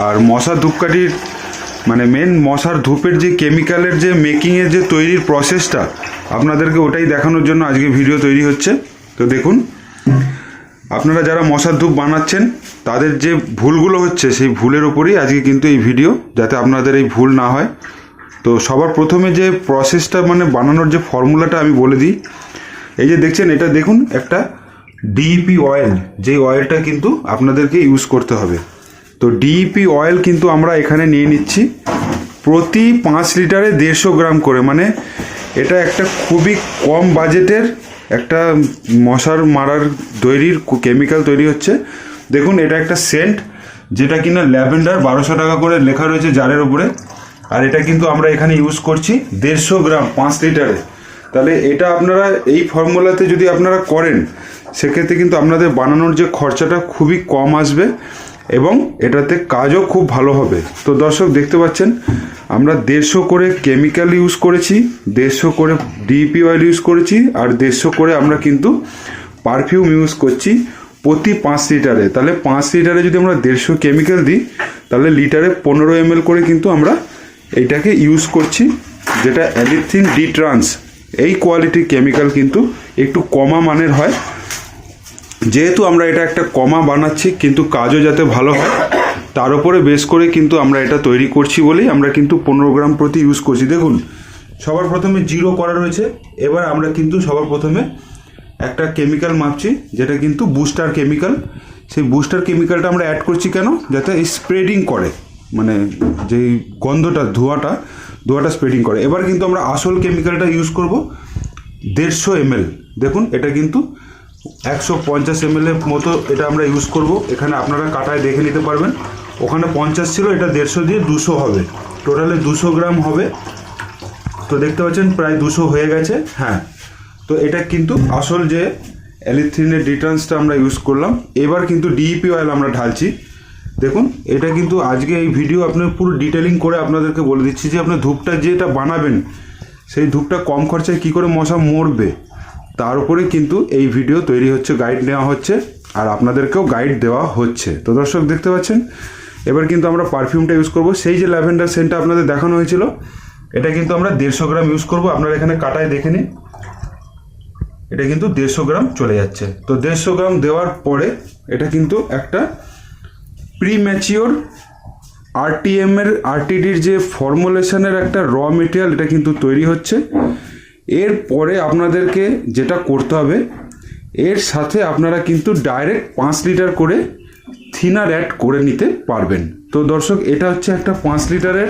আর মশার ধূপকাঠির মানে মেন মশার ধূপের যে কেমিক্যালের যে মেকিংয়ের যে তৈরির প্রসেসটা আপনাদেরকে ওটাই দেখানোর জন্য আজকে ভিডিও তৈরি হচ্ছে। তো দেখুন, আপনারা যারা মশার ধূপ বানাচ্ছেন তাদের যে ভুলগুলো হচ্ছে সেই ভুলের উপরেই আজকে কিন্তু এই ভিডিও, যাতে আপনাদের এই ভুল না হয়। তো সবার প্রথমে যে প্রসেসটা মানে বানানোর যে ফর্মুলাটা আমি বলে দিই। এই যে দেখছেন, এটা দেখুন একটা ডিইপি অয়েল, যে অয়েলটা কিন্তু আপনাদেরকে ইউজ করতে হবে। তো ডিইপি অয়েল কিন্তু আমরা এখানে নিয়ে নিচ্ছি প্রতি 5 লিটারে 150 গ্রাম করে। মানে এটা একটা খুবই কম বাজেটের একটা মশার মারার তৈরির কেমিক্যাল তৈরি হচ্ছে। দেখুন, এটা একটা সেন্ট, যেটা কিনা ল্যাভেন্ডার, 1200 টাকা করে লেখা রয়েছে জারের উপরে। আর এটা কিন্তু আমরা এখানে ইউজ করছি 150 গ্রাম 5 লিটারে। তাহলে এটা আপনারা এই ফর্মুলাতে যদি আপনারা করেন, সেক্ষেত্রে কিন্তু আপনাদের বানানোর যে খরচাটা খুবই কম আসবে এবং এটাতে কাজও খুব ভালো হবে। তো দর্শক দেখতে পাচ্ছেন, আমরা 150 করে কেমিক্যাল ইউজ করেছি, 150 করে ডিইপি অয়েল ইউজ করেছি, আর 150 করে আমরা কিন্তু পারফিউম ইউজ করছি প্রতি 5 লিটারে। তাহলে 5 লিটারে যদি আমরা 150 কেমিক্যাল দিই, তাহলে লিটারে 15 ml করে কিন্তু আমরা এইটাকে ইউজ করছি, যেটা অ্যালিথিন ডি ট্রান্স। এই কোয়ালিটির কেমিক্যাল কিন্তু একটু কমা মানের হয়। যেহেতু আমরা এটা একটা কমা বানাচ্ছি, কিন্তু কাজও যাতে ভালো হয় তার উপরে বেস করে কিন্তু আমরা এটা তৈরি করছি বলেই আমরা কিন্তু 15 গ্রাম প্রতি ইউজ করছি। দেখুন, সবার প্রথমে 0 করা রয়েছে। এবার আমরা কিন্তু সবার প্রথমে একটা কেমিক্যাল মাপছি, যেটা কিন্তু বুস্টার কেমিক্যাল। সেই বুস্টার কেমিক্যালটা আমরা অ্যাড করছি কেন? যাতে স্প্রেডিং করে, মানে যে গন্ধটা ধোঁয়াটা স্প্রেডিং করে। এবার কিন্তু আমরা আসল কেমিক্যালটা ইউজ করব 150 ml। দেখুন, এটা কিন্তু 150 ml এর মতো এটা আমরা ইউজ করব। এখানে আপনারা কাটায় দেখে নিতে পারবেন, ওখানে 50 ছিল, এটা 150 দিয়ে 200 হবে, টোটালে 200 গ্রাম হবে। তো দেখতে পাচ্ছেন প্রায় 200 হয়ে গেছে। হ্যাঁ, তো এটা কিন্তু আসল যে অ্যালিথিনের ডিটার্জেন্টটা আমরা ইউজ করলাম। এবার কিন্তু ডিইপি অয়েল আমরা ঢালছি। দেখুন, এটা কিন্তু আজকে এই ভিডিও আপনার পুরো ডিটেলিং করে আপনাদেরকে বলে দিচ্ছি যে আপনার ধূপটা যেটা বানাবেন, সেই ধূপটা কম খরচায় কী করে মশা মরবে, তার উপরে কিন্তু এই ভিডিও তৈরি হচ্ছে, গাইড নেওয়া হচ্ছে, আর আপনাদেরকেও গাইড দেওয়া হচ্ছে। তো দর্শক দেখতে পাচ্ছেন, এবার কিন্তু আমরা পারফিউমটা ইউজ করব। সেই যে ল্যাভেন্ডার সেন্টটা আপনাদের দেখানো হয়েছিল, এটা কিন্তু আমরা 150 গ্রাম ইউজ করব। আপনারা এখানে কাটায় দেখে নিন, এটা কিন্তু 150 গ্রাম চলে যাচ্ছে। তো 150 গ্রাম দেওয়ার পরে এটা কিন্তু একটা প্রিম্যাচিওর আরটিডির যে ফর্মুলেশনের একটা র মেটেরিয়াল, এটা কিন্তু তৈরি হচ্ছে। এরপরে আপনাদেরকে যেটা করতে হবে, এর সাথে আপনারা কিন্তু ডাইরেক্ট 5 লিটার করে থিনার অ্যাড করে নিতে পারবেন। তো দর্শক, এটা হচ্ছে একটা 5 লিটারের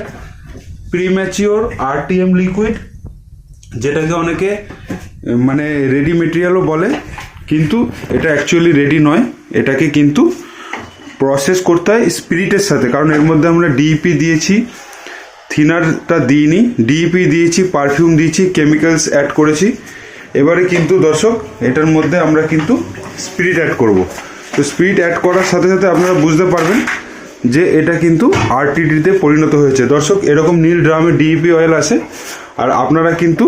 প্রিম্যাচিওর আরটিএম লিকুইড, যেটাকে অনেকে মানে রেডি মেটেরিয়ালও বলে, কিন্তু এটা অ্যাকচুয়ালি রেডি নয়। এটাকে কিন্তু প্রসেস করতে হয় স্পিরিটের সাথে, কারণ এর মধ্যে আমরা ডিইপি দিয়েছি, থিনারটা দিইনি, ডিইপি দিয়েছি, পারফিউম দিয়েছি, কেমিক্যালস অ্যাড করেছি। এবারে কিন্তু দর্শক, এটার মধ্যে আমরা কিন্তু স্পিরিট অ্যাড করব। তো স্পিরিট অ্যাড করার সাথে সাথে আপনারা বুঝতে পারবেন যে এটা কিন্তু আরটিডিতে পরিণত হয়েছে। দর্শক, এরকম নীল ড্রামে ডিইপি অয়েল আসে, আর আপনারা কিন্তু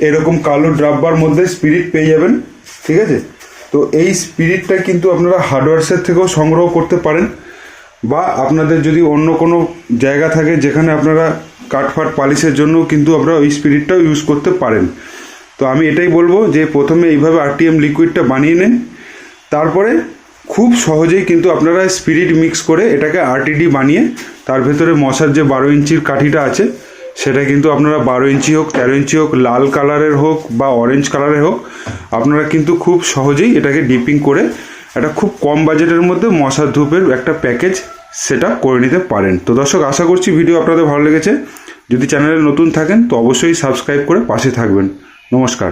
এরকম কালো ড্রাব্বার মধ্যে স্পিরিট পেয়ে যাবেন। ঠিক আছে? তো এই স্পিরিটটা কিন্তু আপনারা হার্ডওয়্যার্সের থেকেও সংগ্রহ করতে পারেন, বা আপনাদের যদি অন্য কোনো জায়গা থাকে যেখানে আপনারা কাঠফাট পালিশের জন্য কিন্তু আপনারা ওই স্পিরিটটাও ইউজ করতে পারেন। তো আমি এটাই বলবো যে প্রথমে এইভাবে আরটিএম লিকুইডটা বানিয়ে নেন, তারপরে খুব সহজেই কিন্তু আপনারা স্পিরিট মিক্স করে এটাকে আরটিডি বানিয়ে তার ভেতরে মশার যে 12 ইঞ্চির কাঠিটা আছে, সেটা কিন্তু আপনারা 12 ইঞ্চি হোক, 13 ইঞ্চি হোক, লাল কালারের হোক বা অরেঞ্জ কালারের হোক, আপনারা কিন্তু খুব সহজেই এটাকে ডিপিং করে একটা খুব কম বাজেটের মধ্যে মশার ধূপের একটা প্যাকেজ সেটা করে নিতে পারেন। তো দর্শক, আশা করছি ভিডিও আপনাদের ভালো লেগেছে। যদি চ্যানেলে নতুন থাকেন তো অবশ্যই সাবস্ক্রাইব করে পাশে থাকবেন। নমস্কার।